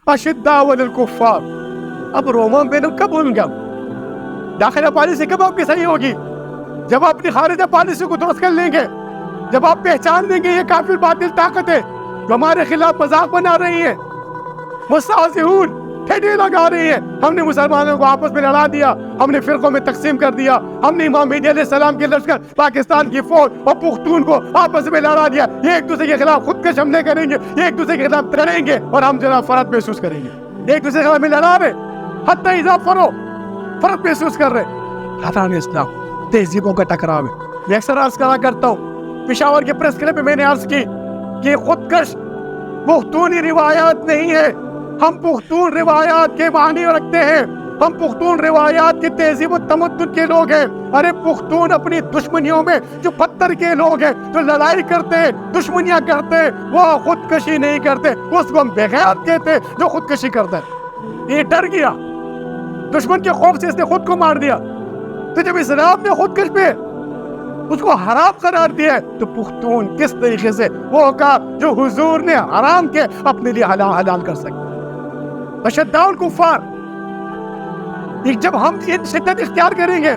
अशिद्दा वलिल कुफ्फार। अब रोमा बेनम कब होंगे? दाखिला पॉलिसी कब आपकी सही होगी? जब आप अपनी खारिजा पॉलिसी को दुरुस्त कर लेंगे, जब आप पहचान देंगे ये काफिर बातिल ताकत है जो हमारे खिलाफ मजाक बना रही है, मुस्ताज़िऊन ठेठे लगा रही है। हमने मुसलमानों को आपस में लड़ा दिया, हमने फिरकों में तकसीम कर दिया, हमने इमाम मेहदी अलैहिस्सलाम के लश्कर, पाकिस्तान की फौज और पुख्तून को आपस में लड़ा दिया। ये एक दूसरे के खिलाफ खुदकश हमले करेंगे, ये एक दूसरे के खिलाफ लड़ेंगे और हम जरा फर्क महसूस करेंगे। एक दूसरे के खिलाफ लड़ा रहे, हत्ता इज़ा फर्क महसूस कर रहे। खतरा ने इस्लाम तहजीबों का टकराव है। मैं अक्सर अर्ज करा करता हूँ, पेशावर के प्रेस क्लब में मैंने अर्ज की कि खुदकश पुख्तूनी रिवायात नहीं है, हम पुख्तून रिवायात के मानी रखते हैं, हम पुख्तून रिवायात की तहजीब और तमद्दुन के लोग हैं। अरे पुख्तून अपनी दुश्मनियों में जो पत्थर के लोग हैं, जो लड़ाई करते हैं, दुश्मनियां करते हैं, वो खुदकशी नहीं करते, उसको हम बेगैरत कहते हैं जो खुदकशी करता है। ये डर गया, दुश्मन के खौफ से इसने खुद को मार दिया। तो जब इस्लाम ने खुदकश पे उसको हराम करार दिया है, तो पुख्तून किस तरीके से वो का जो हुजूर ने हराम के अपने लिए हलाल कर सकते। अशद्दाउल कुफ्फार, जब हम ये शिद्दत इख्तियार करेंगे,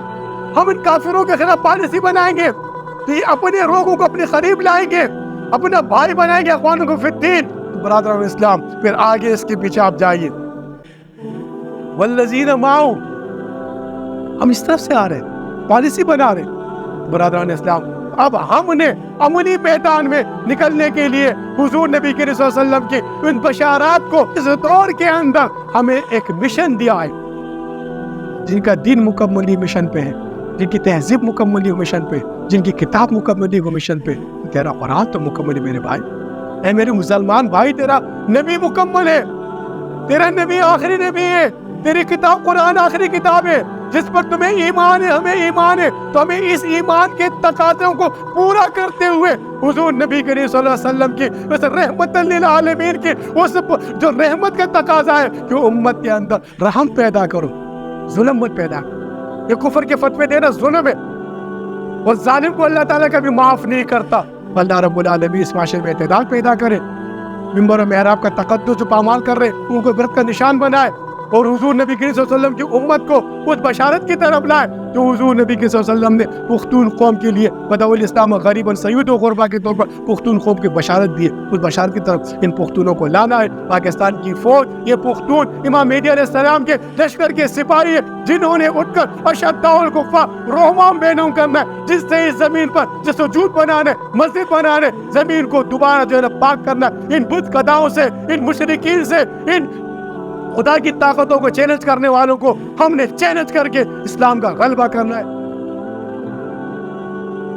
हम इन काफिरों के खिलाफ पॉलिसी बनाएंगे, तो ये अपने लोगों को अपने करीब लाएंगे, अपना भाई बनाएंगे, अख्वानों को फिद्दीन। तो बरादर इस्लाम, फिर आगे इसके पीछे आप जाइए, वल्लज़ीना माऊ, हम इस तरफ से आ रहे हैं, पॉलिसी बना रहे हैं। बरादरान इस्लाम, अब हमने अमली मैदान में निकलने के लिए हुजूर नबी करीम सल्लल्लाहु अलैहि वसल्लम की उन बशारात को इस दौर के अंदर हमें एक मिशन दिया है। जिनका दीन मुकम्मली मिशन पे है, जिनकी तहजीब मुकम्मली मिशन पे, जिनकी किताब मुकम्मली मिशन पे, तेरा कुरान तो मुकम्मल है मेरे भाई। ऐ मेरे मुसलमान भाई, तेरा नबी मुकम्मल है, तेरा नबी आखिरी नबी है, तेरी किताब कुरान आखिरी किताब है जिस पर तुम्हें ईमान है, हमें ईमान है। तो हमें इस ईमान के तकाज़ों को पूरा करते हुए हुजूर नबी करीम सल्लल्लाहु अलैहि वसल्लम की उस रहमतल लिल आलमीन की उस जो रहमत का तकाज़ा है कि उम्मत के अंदर रहम पैदा करो, जुल्म मत पैदा करो। ये कुफर के फतवे देना जुल्म है और जालिम को अल्लाह ताला कभी माफ नहीं करता। अल्लाह रब्बुल आलमीन इस माशरे में इत्तेदाल पैदा करे, मिंबर और मेहराब का तकद्दुस जो पामाल कर रहे उनको इबरत का निशान बनाए और हुजूर नबी करीम सल्लल्लाहु अलैहि वसल्लम की उम्मत को उस बशारत की तरफ लाए जो हुजूर नबी करीम सल्लल्लाहु अलैहि वसल्लम ने पुख्तून कौम के लिए बदौल इस्लाम गरीबन सय्यद व गुरबा के तौर पर पुख्तून कौम की बशारत दी है। उस बशारत की तरफ इन पुख्तूनों को लाना है। पाकिस्तान की फौज, ये पुख्तून इमाम मेहदी अलैहिस्सलाम के लश्कर के सिपाही है जिन्होंने उठकर अशद्दाउल कुफ्फार रोमाम बेनम करना है, जिससे इस जमीन पर जो सुजूद बनाने, मस्जिद बनाने, जमीन को दोबारा जो है पाक करना, इन बुत कदाओं से, इन मुशरिकीन से, इन खुदा की ताकतों को चैलेंज करने वालों को हमने चैलेंज करके इस्लाम का गलबा करना है।